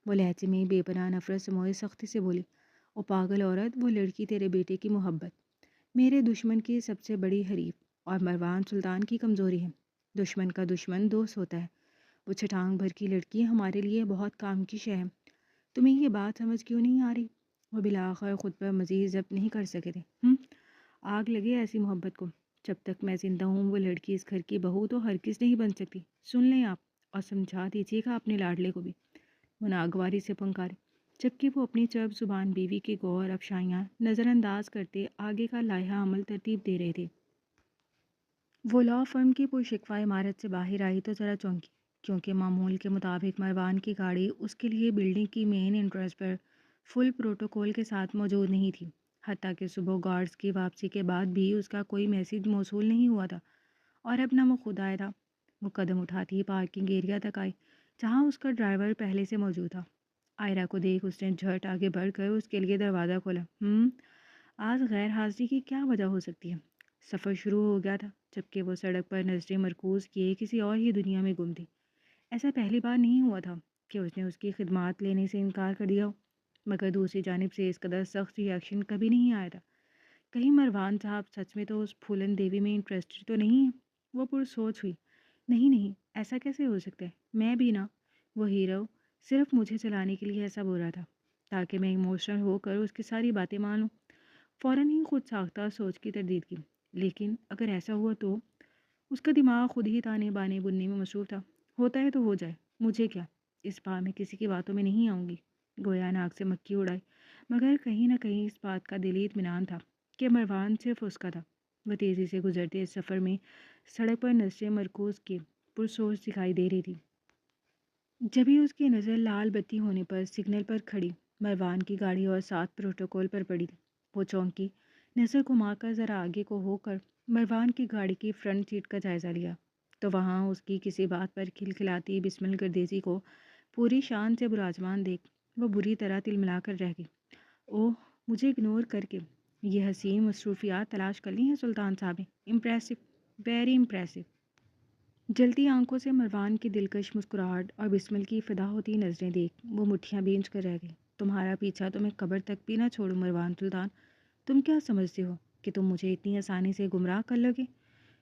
[SPEAKER 1] وہ لہجے میں بے پناہ نفرت سموئے سختی سے بولی، او پاگل عورت، وہ لڑکی تیرے بیٹے کی محبت، میرے دشمن کی سب سے بڑی حریف اور مروان سلطان کی کمزوری ہے۔ دشمن کا دشمن دوست ہوتا ہے۔ وہ چھٹانگ بھر کی لڑکی ہمارے لیے بہت کام کی شے ہے۔ تمہیں یہ بات سمجھ کیوں نہیں آ رہی؟ وہ بالآخر خود پر مزید ضبط نہیں کر سکے تھے۔ آگ لگے ایسی محبت کو، جب تک میں زندہ ہوں وہ لڑکی اس گھر کی بہو تو ہرگز نہیں بن سکتی۔ سن لیں آپ، اور سمجھا دیجیے گا اپنے لاڈلے کو بھی۔ وہ ناگواری سے پنکارے، جبکہ وہ اپنی چرب زبان بیوی کی غور افشائیاں نظر انداز کرتے آگے کا لائحہ عمل ترتیب دے رہے تھے۔ وہ لا فرم کی پرشکوہ عمارت سے باہر آئی تو ذرا چونکی، کیونکہ معمول کے مطابق مروان کی گاڑی اس کے لیے بلڈنگ کی مین انٹرنس پر فل پروٹوکول کے ساتھ موجود نہیں تھی، حتیٰ کہ صبح گارڈز کی واپسی کے بعد بھی اس کا کوئی میسیج موصول نہیں ہوا تھا، اور اب نہ وہ خود آیا تھا۔ وہ قدم اٹھاتی ہی پارکنگ ایریا تک آئی، جہاں اس کا ڈرائیور پہلے سے موجود تھا۔ آئرا کو دیکھ اس نے جھٹ آگے بڑھ کر اس کے لیے دروازہ کھولا۔ آج غیر حاضری کی کیا وجہ ہو سکتی ہے؟ سفر شروع ہو گیا تھا، جبکہ وہ سڑک پر نظریں مرکوز کیے کسی اور ہی دنیا میں گم تھی۔ ایسا پہلی بار نہیں ہوا تھا کہ اس نے اس کی خدمات لینے سے انکار کر دیا ہو، مگر دوسری جانب سے اس قدر سخت ری ایکشن کبھی نہیں آیا تھا۔ کہیں مروان صاحب سچ میں تو اس پھولن دیوی میں انٹرسٹڈ تو نہیں ہے؟ وہ پرسوچ ہوئی۔ نہیں، ایسا کیسے ہو سکتا ہے؟ میں بھی نہ۔ وہ ہیرو صرف مجھے چلانے کے لیے ایسا بول رہا تھا تاکہ میں ایموشنل ہو کر اس کی ساری باتیں مان لوں۔ فوراً ہی خود ساختہ سوچ کی تردید کی، لیکن اگر ایسا ہوا تو؟ اس کا دماغ خود ہی تانے بانے بننے میں مصروف تھا۔ ہوتا ہے تو ہو جائے، مجھے کیا، اس بار میں کسی کی باتوں میں نہیں آؤں گی۔ گویا ناک سے مکھی اڑائی، مگر کہیں نہ کہیں اس بات کا دلی اطمینان تھا کہ مروان صرف اس کا تھا۔ وہ تیزی سے گزرتے اس سفر میں سڑک پر نظریں مرکوز کی پرسوچ دکھائی دے رہی تھی۔ جبھی اس کی نظر لال بتی ہونے پر سگنل پر کھڑی مروان کی گاڑی اور ساتھ پروٹوکول پر پڑی، وہ چونکی، نظر گھما کر ذرا آگے کو ہو کر مروان کی گاڑی کی فرنٹ سیٹ کا جائزہ لیا۔ تو وہاں اس کی کسی بات پر کھلکھلاتی بسمل گردیزی کو پوری شان سے براجمان دیکھ وہ بری طرح تلملا کر رہ گئی۔ اوہ، مجھے اگنور کر کے یہ حسین مصروفیات تلاش کر لی ہیں سلطان صاحب نے۔ Impressive, very impressive. جلتی آنکھوں سے مروان کی دلکش مسکراہٹ اور بسمل کی فدا ہوتی نظریں دیکھ وہ مٹھیاں بھینچ کر رہ گئی۔ تمہارا پیچھا تو میں قبر تک بھی نہ چھوڑوں مروان سلطان۔ تم کیا سمجھتے ہو کہ تم مجھے اتنی آسانی سے گمراہ کر لوگے؟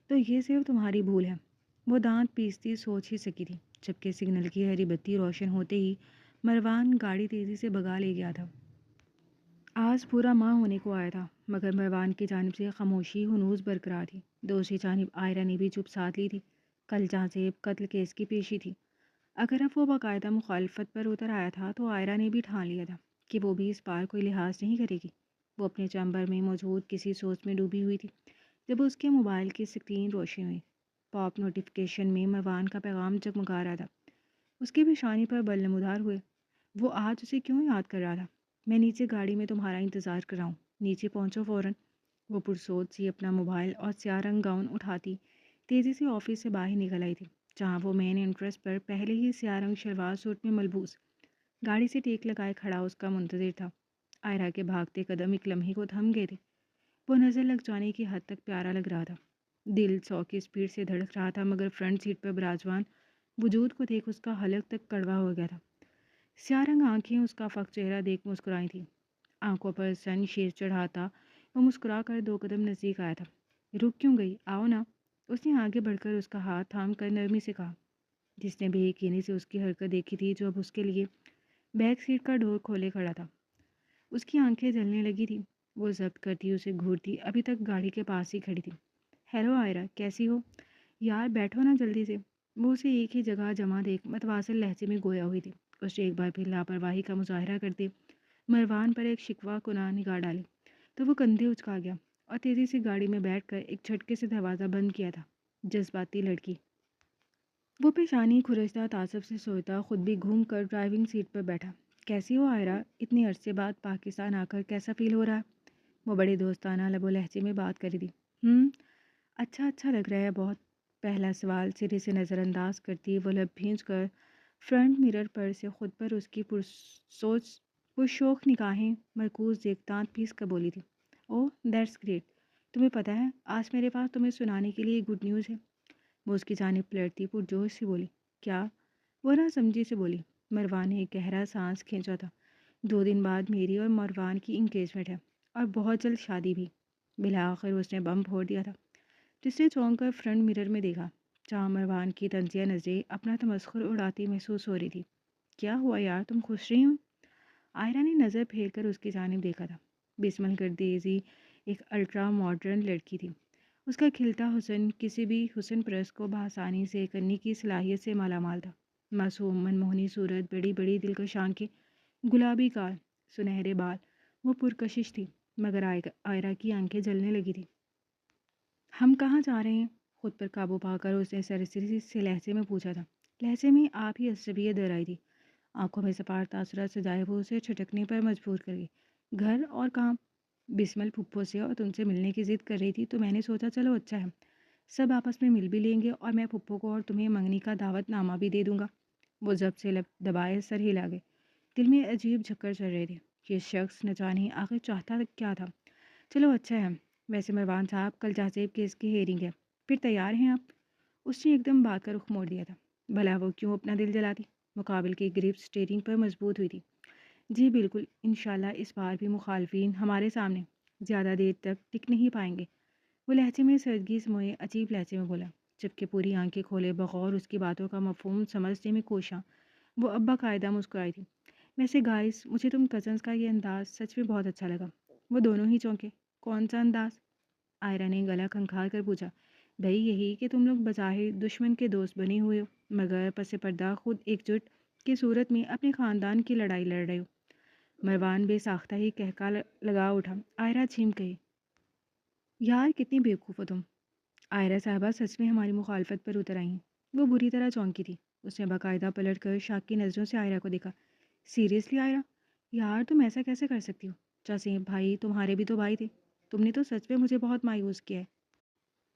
[SPEAKER 1] تو یہ صرف تمہاری بھول ہے۔ وہ دانت پیستی سوچ ہی سکی تھی جبکہ سگنل کی ہری بتی روشن ہوتے ہی مروان گاڑی تیزی سے بگا لے گیا تھا۔ آج پورا ماہ ہونے کو آیا تھا مگر مروان کی جانب سے خاموشی ہنوز برقرار تھی۔ دوسری جانب آئرہ نے بھی چپ سادھ لی تھی۔ کل جہازیب قتل کیس کی پیشی تھی۔ اگر اب وہ باقاعدہ مخالفت پر اتر آیا تھا تو آئرہ نے بھی ٹھان لیا تھا کہ وہ بھی اس بار کوئی لحاظ نہیں کرے گی۔ وہ اپنے چیمبر میں موجود کسی سوچ میں ڈوبی ہوئی تھی جب اس کے موبائل کی اسکرین روشن ہوئی۔ پاپ نوٹیفیکیشن میں مروان کا پیغام جگمگا رہا تھا۔ اس کی پیشانی پر بل نمودار ہوئے۔ وہ آج اسے کیوں یاد کر رہا تھا؟ میں نیچے گاڑی میں تمہارا انتظار کر رہا ہوں، نیچے پہنچو فوراً۔ وہ پرسوچ سی اپنا موبائل اور سیاہ رنگ گاؤن اٹھاتی تیزی سے آفس سے باہر نکل آئی تھی جہاں وہ مین انٹرسٹ پر پہلے ہی سیاہ رنگ شلوار سوٹ میں ملبوس گاڑی سے ٹیک لگائے کھڑا اس کا منتظر تھا۔ آئرہ کے بھاگتے قدم ایک لمحے کو تھم گئے تھے۔ وہ نظر لگ جانے کی حد تک پیارا لگ رہا تھا۔ دل 100 کی اسپیڈ سے دھڑک رہا تھا مگر فرنٹ سیٹ پر براجمان وجود کو دیکھ اس کا حلق تک کڑوا ہو گیا تھا۔ سیاہ رنگ آنکھیں اس کا فخر چہرہ دیکھ مسکرائی تھیں۔ آنکھوں پر سن شیر چڑھاتا وہ مسکرا کر 2 قدم نزدیک آیا تھا۔ رک کیوں گئی؟ آؤ نا۔ اس نے آگے بڑھ کر اس کا ہاتھ تھام کر نرمی سے کہا۔ جس نے بے یقینی سے اس کی حرکت دیکھی تھی جو اب اس کے لیے بیک سیٹ کا ڈور کھولے کھڑا تھا، اس کی آنکھیں جلنے لگی تھی۔ وہ ضبط کرتی اسے گھورتی ابھی تک گاڑی کے پاس ہی کھڑی تھی۔ ہیلو آئرہ، کیسی ہو؟ یار بیٹھو نا جلدی سے۔ وہ اسے ایک ہی جگہ جمع دیکھ متواصل لہجے میں گویا ہوئی تھی۔ اس نے ایک بار پھر لاپرواہی کا مظاہرہ کرتے مروان پر ایک شکوہ کناہ نگاہ ڈالی تو وہ کندھے اچکا گیا اور تیزی سے گاڑی میں بیٹھ کر ایک جھٹکے سے دروازہ بند کیا تھا۔ جذباتی لڑکی۔ وہ پیشانی کھرچتا تعصب سے سوچتا خود بھی گھوم کر ڈرائیونگ سیٹ پر بیٹھا۔ کیسی ہو آئرہ؟ اتنے عرصے بعد پاکستان آ کر کیسا فیل ہو رہا ہے؟ وہ بڑے دوستانہ لب و لہجے میں بات کری تھی۔ اچھا لگ رہا ہے بہت۔ پہلا سوال سرے سے نظر انداز کرتی وہ لب بھینچ کر فرنٹ مرر پر سے خود پر اس کی پرشوق نگاہیں مرکوز دیکھ دانت پیس کر بولی تھی۔ اوہ دیٹس گریٹ۔ تمہیں پتہ ہے آج میرے پاس تمہیں سنانے کے لیے گڈ نیوز ہے۔ وہ اس کی جانب پلٹتی پرجوش سے بولی۔ کیا؟ وہ نہ سمجھی سے بولی۔ مروان نے ایک گہرا سانس کھینچا تھا۔ 2 دن بعد میری اور مروان کی انگیجمنٹ ہے اور بہت جلد شادی بھی۔ بالآخر اس نے بم پھوڑ دیا تھا جس نے چونک کر فرنٹ مرر میں دیکھا جہاں مروان کی طنزیہ نظریں اپنا تمسخر اڑاتی محسوس ہو رہی تھی۔ کیا ہوا یار، تم خوش رہی ہو؟ آئرہ نے نظر پھیر کر اس کی جانب دیکھا تھا۔ بسمل گردیزی ایک الٹرا ماڈرن لڑکی تھی۔ اس کا کھلتا حسن کسی بھی حسن پرست کو بآسانی سے کرنے کی صلاحیت سے مالا مال تھا۔ معصوم منموہنی صورت، بڑی بڑی دلکش آنکھیں، گلابی گال، سنہرے بال۔ وہ پرکشش تھی مگر آئرہ کی آنکھیں جلنے لگی تھی۔ ہم کہاں جا رہے ہیں؟ خود پر قابو پا کر اس نے سرسری سے لہجے میں پوچھا تھا۔ لہجے میں آپ ہی عصبیت در آئی تھی۔ آنکھوں میں سپاٹ تاثرات سجائے وہ اسے چھٹکنے پر مجبور کر گئی۔ گھر اور کام، بسمل پھپھو سے اور تم سے ملنے کی ضد کر رہی تھی تو میں نے سوچا چلو اچھا ہے، سب آپس میں مل بھی لیں گے اور میں پھپھو کو اور تمہیں منگنی کا دعوت نامہ بھی دے دوں گا۔ وہ ضبط سے لب دبائے سر ہلا گئے۔ دل میں عجیب جھکر چل رہے تھے۔ یہ شخص نہ جانے آخر چاہتا کیا تھا۔ چلو اچھا ہے۔ ویسے مروان صاحب کل جہازیب کیس کی ہیئرنگ ہے، پھر تیار ہیں آپ؟ اس نے ایک دم بات کا رخ موڑ دیا تھا۔ بھلا وہ کیوں اپنا دل جلاتی؟ مقابل کی گریپ سٹیئرنگ پر مضبوط ہوئی تھی۔ جی بالکل، انشاءاللہ اس بار بھی مخالفین ہمارے سامنے زیادہ دیر تک ٹک نہیں پائیں گے۔ وہ لہجے میں سادگی سموئے عجیب لہجے میں بولا جبکہ پوری آنکھیں کھولے بغور اس کی باتوں کا مفہوم سمجھنے میں کوشاں وہ اب باقاعدہ مسکرائی تھی۔ ویسے گائز، مجھے تم کزنس کا یہ انداز سچ میں بہت اچھا لگا۔ وہ دونوں ہی چونکے۔ کون سا انداز؟ آئرہ نے گلا کھنکھار کر پوچھا۔ بھئی یہی کہ تم لوگ بظاہر دشمن کے دوست بنے ہوئے ہو مگر پس پردہ خود ایک جٹ کی صورت میں اپنے خاندان کی لڑائی لڑ رہے ہو۔ مروان بے ساختہ ہی کہکا لگا اٹھا۔ آئرہ چھیم گئی۔ یار کتنی بیوقوف ہو تم۔ آئرہ صاحبہ سچ میں ہماری مخالفت پر اتر آئیں۔ وہ بری طرح چونکی تھی۔ اس نے باقاعدہ پلٹ کر شاک کی نظروں سے آئرہ کو دیکھا۔ سیریسلی آئرہ؟ یار تم ایسا کیسے کر سکتی ہو؟ جیسے بھائی تمہارے بھی تو بھائی تھے۔ تم نے تو سچ میں مجھے بہت مایوس کیا ہے۔